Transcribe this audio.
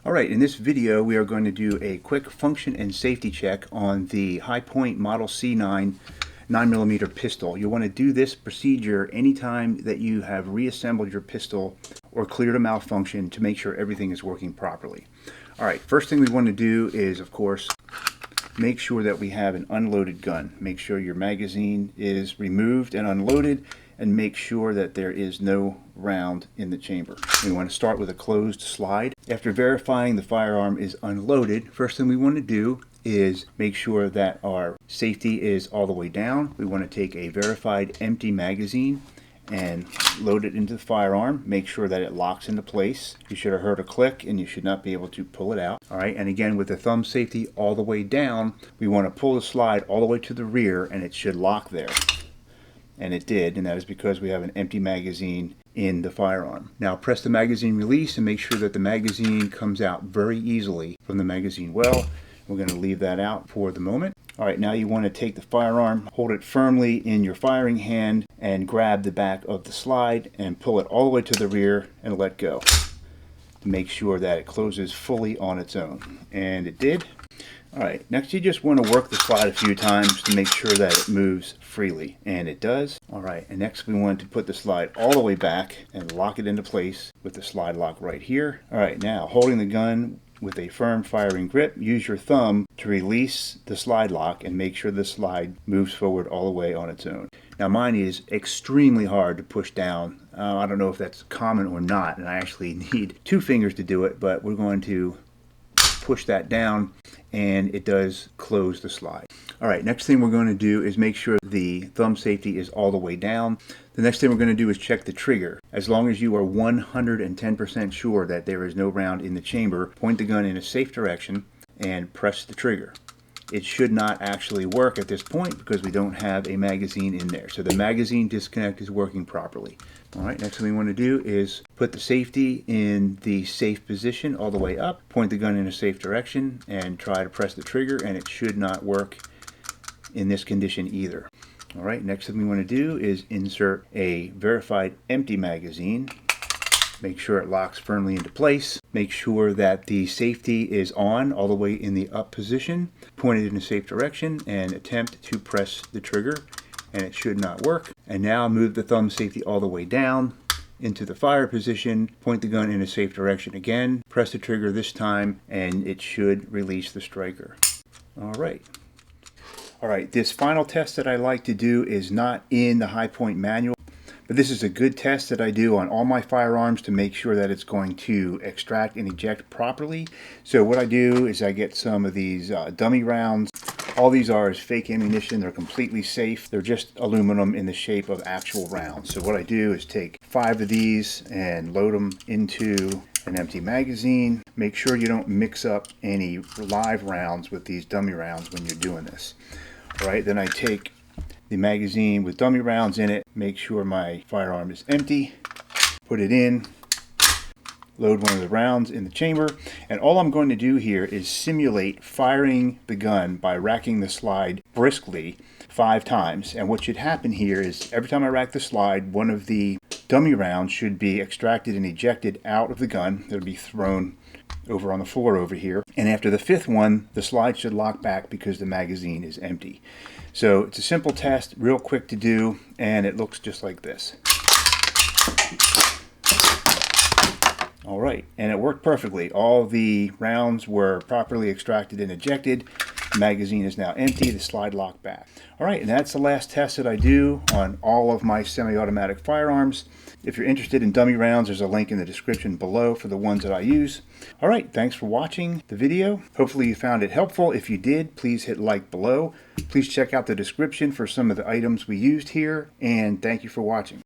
Alright, in this video we are going to do a quick function and safety check on the Hi-Point Model C9 9mm pistol. You'll want to do this procedure anytime that you have reassembled your pistol or cleared a malfunction to make sure everything is working properly. Alright, first thing we want to do is, of course, make sure that we have an unloaded gun. Make sure your magazine is removed and unloaded, and make sure that there is no round in the chamber. We want to start with a closed slide. After verifying the firearm is unloaded, first thing we want to do is make sure that our safety is all the way down. We want to take a verified empty magazine and load it into the firearm. Make sure that it locks into place. You should have heard a click and you should not be able to pull it out. Alright, and again with the thumb safety all the way down, we want to pull the slide all the way to the rear and it should lock there. And it did, and that is because we have an empty magazine in the firearm. Now press the magazine release and make sure that the magazine comes out very easily from the magazine well. We're going to leave that out for the moment. Alright, now you want to take the firearm, hold it firmly in your firing hand, and grab the back of the slide and pull it all the way to the rear and let go. To make sure that it closes fully on its own. And it did. Alright, next you just want to work the slide a few times to make sure that it moves freely, and it does. Alright, and next we want to put the slide all the way back and lock it into place with the slide lock right here. Alright, now holding the gun with a firm firing grip, use your thumb to release the slide lock and make sure the slide moves forward all the way on its own. Now mine is extremely hard to push down. I don't know if that's common or not, and I actually need two fingers to do it, but we're going to push that down and it does close the slide. Alright, next thing we're going to do is make sure the thumb safety is all the way down. The next thing we're going to do is check the trigger. As long as you are 110% sure that there is no round in the chamber, point the gun in a safe direction and press the trigger. It should not actually work at this point because we don't have a magazine in there. So the magazine disconnect is working properly. Alright, next thing we want to do is put the safety in the safe position all the way up, point the gun in a safe direction, and try to press the trigger, and it should not work in this condition either. Alright, next thing we want to do is insert a verified empty magazine. Make sure it locks firmly into place. Make sure that the safety is on all the way in the up position. Point it in a safe direction and attempt to press the trigger, and it should not work. And now move the thumb safety all the way down into the fire position. Point the gun in a safe direction again. Press the trigger this time and it should release the striker. Alright. Alright, this final test that I like to do is not in the Hi-Point manual. But this is a good test that I do on all my firearms to make sure that it's going to extract and eject properly. So what I do is I get some of these dummy rounds. All these are is fake ammunition. They're completely safe. They're just aluminum in the shape of actual rounds. So what I do is take 5 of these and load them into an empty magazine. Make sure you don't mix up any live rounds with these dummy rounds when you're doing this. All right, then I take the magazine with dummy rounds in it, make sure my firearm is empty, put it in, load one of the rounds in the chamber, and all I'm going to do here is simulate firing the gun by racking the slide briskly 5 times. And what should happen here is every time I rack the slide, one of the dummy rounds should be extracted and ejected out of the gun. It'll be thrown over on the floor over here. And after the 5th one, the slide should lock back because the magazine is empty. So it's a simple test, real quick to do, and it looks just like this. Alright, and it worked perfectly. All the rounds were properly extracted and ejected. The magazine is now empty, the slide locked back. Alright, and that's the last test that I do on all of my semi-automatic firearms. If you're interested in dummy rounds, there's a link in the description below for the ones that I use. Alright, thanks for watching the video. Hopefully you found it helpful. If you did, please hit like below. Please check out the description for some of the items we used here, and thank you for watching.